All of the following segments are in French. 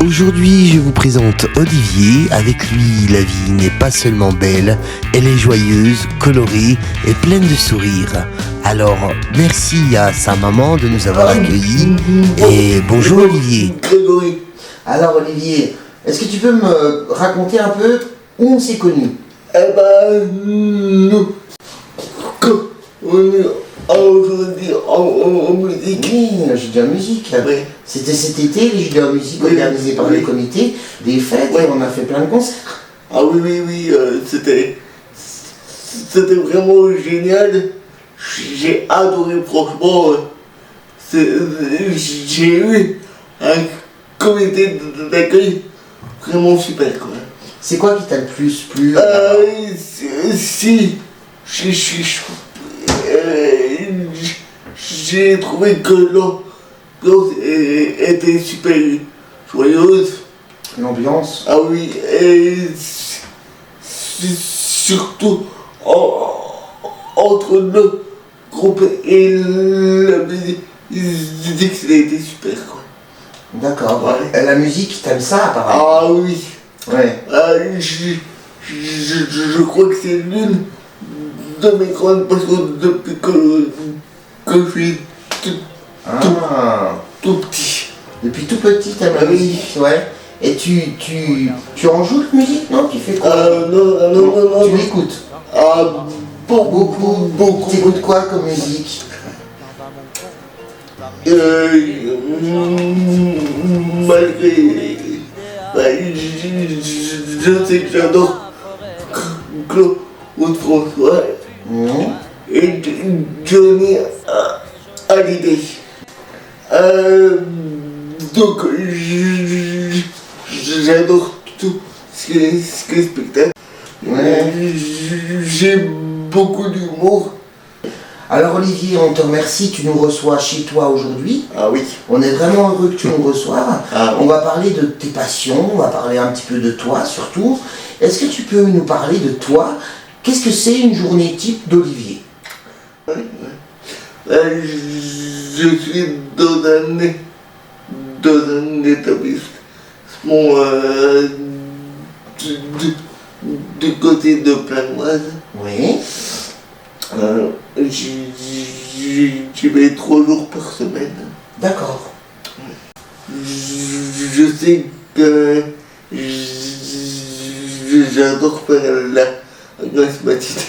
Aujourd'hui, je vous présente Olivier. Avec lui, la vie n'est pas seulement belle, elle est joyeuse, colorée et pleine de sourires. Alors, merci à sa maman de nous avoir accueillis. Et bonjour Olivier. Grégory. Alors Olivier, est-ce que tu peux me raconter un peu où on s'est connus? Eh ben, nous, quand on est aujourd'hui en musique. Oui, les Jeux de la musique. Oui. C'était cet été, les Jeux de la musique Oui. organisés par Oui. le comité, des fêtes, Oui. et on a fait plein de concerts. Ah oui, c'était vraiment génial. J'ai adoré, franchement. J'ai eu un comité d'accueil vraiment super, quoi. C'est quoi qui t'a le plus plu? Si, j'ai trouvé que l'ambiance était super joyeuse. L'ambiance. Ah oui, et surtout entre le groupe et la musique, c'était super, quoi. D'accord. Ouais. Et la musique, t'aimes ça apparemment? Ah oui. Ouais. Je crois que c'est l'une de mes grandes passions depuis que je suis tout petit. Depuis tout petit, t'aimes la Ah oui. musique, ouais. Et tu en joues de musique, non? Tu fais quoi? Non. Tu l'écoutes? Ah, beaucoup. T'écoutes quoi comme musique? Malgré. Je sais que j'adore Claude François et Johnny Hallyday. Donc j'adore tout ce qui est spectacle. Ouais. J'ai beaucoup d'humour. Alors Olivier, on te remercie, tu nous reçois chez toi aujourd'hui. Ah oui. On est vraiment heureux que tu nous reçoives. Ah oui. On va parler de tes passions, on va parler un petit peu de toi surtout. Est-ce que tu peux nous parler de toi? Qu'est-ce que c'est une journée type d'Olivier? Je suis dans un établissement du côté de Planoise. Oui. J'y vais 3 jours par semaine. D'accord. Je sais que j'adore faire la grasse matinée.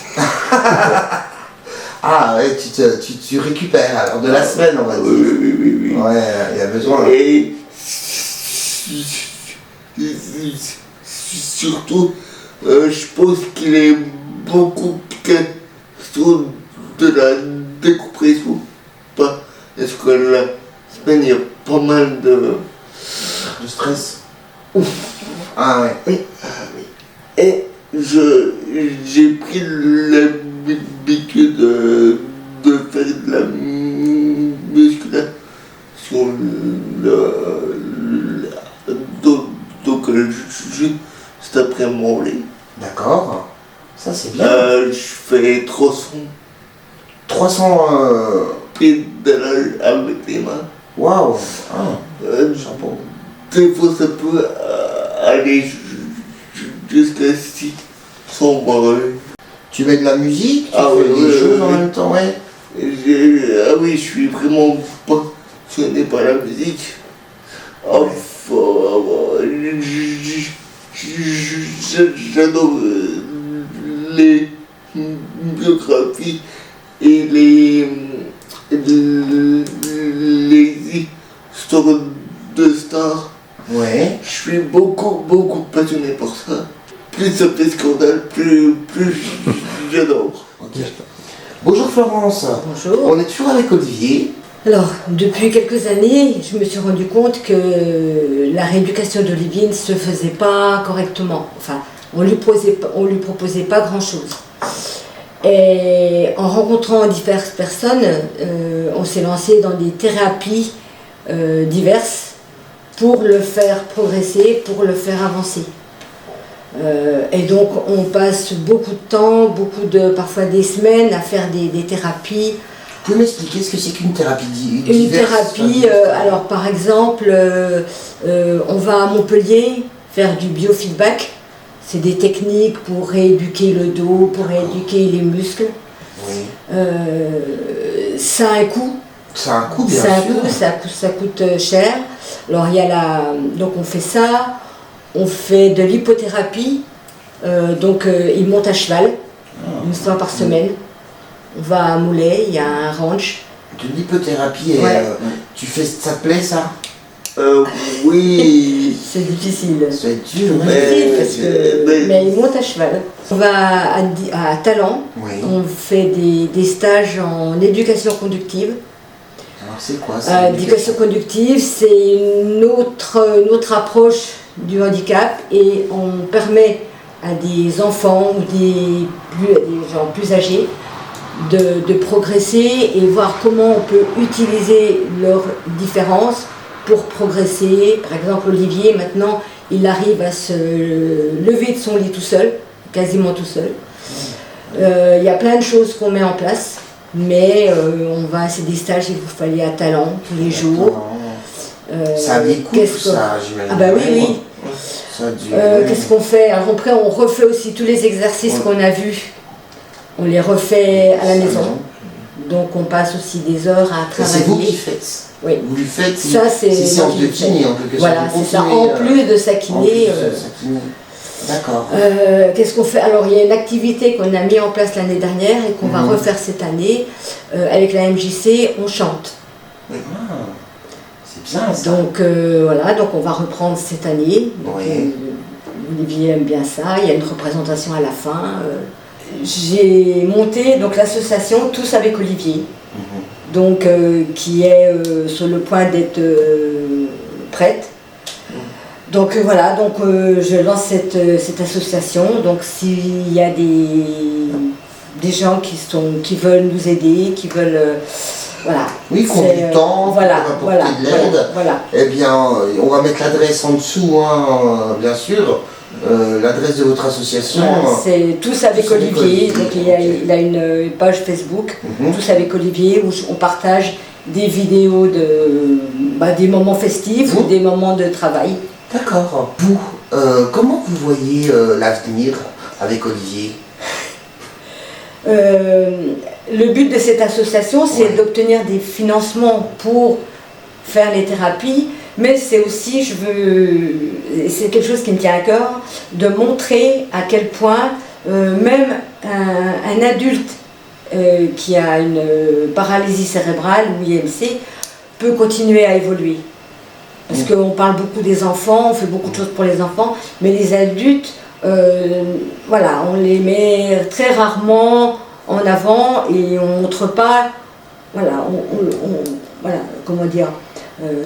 Ah ouais, tu récupères alors de la semaine, on va dire. Oui. Ouais, il y a besoin. Et surtout, je pense qu'il est beaucoup question de la décompression. Est-ce que la semaine, il y a pas mal de stress. Ah ouais. Oui. Et j'ai pris l'habitude de faire de la musculation. Donc juste après mon lit. D'accord. Ça c'est bien. Je fais 300 pédalages avec les mains. Waouh. Ah, chapeau. Des fois ça peut aller jusqu'à 600 barres. Tu mets de la musique, tu Ah fais oui, des oui, choses en oui. même temps, ouais. Ah oui, je suis vraiment passionné par la musique. J'adore les biographies et les histoires de stars. Ouais. Je suis beaucoup passionné par ça. Plus ça fait scandale, plus j'adore. Ok. Bonjour Florence. Bonjour. On est toujours avec Olivier. Alors, depuis quelques années, je me suis rendu compte que la rééducation d'Olivier ne se faisait pas correctement. Enfin, on lui proposait pas grand-chose. Et en rencontrant diverses personnes, on s'est lancé dans des thérapies diverses pour le faire progresser, pour le faire avancer. Et donc, on passe beaucoup de temps, parfois des semaines à faire des thérapies, pouvez m'expliquer ce que c'est qu'une thérapie Une diverse, thérapie, alors par exemple, on va à Montpellier faire du biofeedback. C'est des techniques pour rééduquer le dos, pour rééduquer les muscles. Oui. Ça a un coût. Ça a un coût, bien Ça a un sûr. coût, ça coûte cher. Alors il y a donc on fait ça, on fait de l'hypothérapie. Donc ils montent à cheval une fois par semaine. On va à Moulay, il y a un ranch. De l'hypothérapie, et Ouais. tu fais, ça te plaît ça? Oui. C'est difficile. Ça va être dur. Difficile parce que, mais ils montent à cheval. On va à Talent, Oui. on fait des stages en éducation conductive. Alors c'est quoi ça? L'éducation conductive, c'est une autre approche du handicap et on permet à des enfants ou des gens plus âgés de progresser et voir comment on peut utiliser leurs différences pour progresser. Par exemple, Olivier, maintenant, il arrive à se lever de son lit tout seul, quasiment tout seul. Il y a plein de choses qu'on met en place, mais on va, c'est des stages, il faut aller à Talent tous les jours. Ça a des coûts, qu'est-ce ça, j'imagine. Ah bah oui, oui. Ça a dû- Qu'est-ce qu'on fait? Alors après, on refait aussi tous les exercices Ouais. qu'on a vus. On les refait à la maison. Donc on passe aussi des heures à Et c'est vous qui travailler. faites? Oui. Vous lui faites Ça, c'est séance moi qui de le fais. kiné en quelque sorte. Voilà, vous c'est ça. continuez, En plus de sa en plus kiné. de sa kiné. D'accord. Qu'est-ce qu'on fait? Alors il y a une activité qu'on a mis en place l'année dernière et qu'on va Mhm. refaire cette année. Avec la MJC, on chante. Ah, c'est bien ça. Donc voilà, donc on va reprendre cette année. Donc, Oui. Olivier aime bien ça, il y a une représentation à la fin. J'ai monté donc l'association Tous avec Olivier, donc qui est sur le point d'être prête. Donc voilà, donc je lance cette association. Donc s'il y a des gens qui veulent nous aider, qui veulent voilà. Oui, qu'on C'est, du temps, voilà, pour apporter de l'aide. voilà. Eh bien, on va mettre l'adresse en dessous, hein, bien sûr. L'adresse de votre association. Voilà, c'est Tous avec Tous avec Olivier, Olivier, donc ok. il a une page Facebook, Mhm. Tous avec Olivier, où on partage des vidéos des moments festifs ou Mhm. des moments de travail. D'accord. Vous, comment vous voyez l'avenir avec Olivier? Le but de cette association, c'est Ouais. d'obtenir des financements pour faire les thérapies, mais c'est aussi, c'est quelque chose qui me tient à cœur, de montrer à quel point même un adulte qui a une paralysie cérébrale ou IMC peut continuer à évoluer. Parce qu'on parle beaucoup des enfants, on fait beaucoup de choses pour les enfants, mais les adultes, voilà, on les met très rarement en avant et on montre pas, voilà, voilà, comment dire,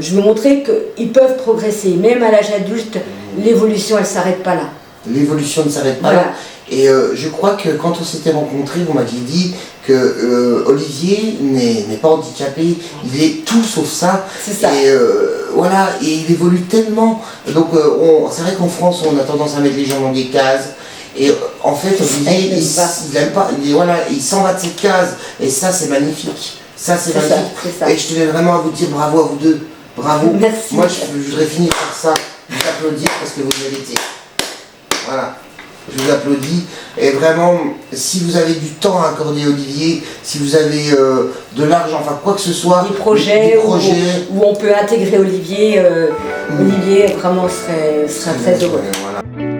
je veux montrer qu'ils peuvent progresser, même à l'âge adulte, l'évolution elle s'arrête pas là. L'évolution ne s'arrête pas Voilà. là. Et je crois que quand on s'était rencontrés, vous m'aviez dit que Olivier n'est pas handicapé, il est tout sauf ça. C'est ça. Et voilà, et il évolue tellement. Donc c'est vrai qu'en France, on a tendance à mettre les gens dans des cases. Et en fait, Olivier, Il aime pas. il aime pas. Voilà, il s'en va de cette case. Et ça, c'est magnifique. Ça, c'est C'est ça, magnifique. c'est ça. Et je tenais vraiment à vous dire bravo à vous deux. Bravo. Merci. Moi, je voudrais finir par ça. Vous applaudir parce que vous le méritez. Voilà. Je vous applaudis. Et vraiment, si vous avez du temps à accorder à Olivier, si vous avez de l'argent, enfin quoi que ce soit, Des projets, des projets, où on peut intégrer Olivier, Olivier vraiment serait très heureux. Voilà.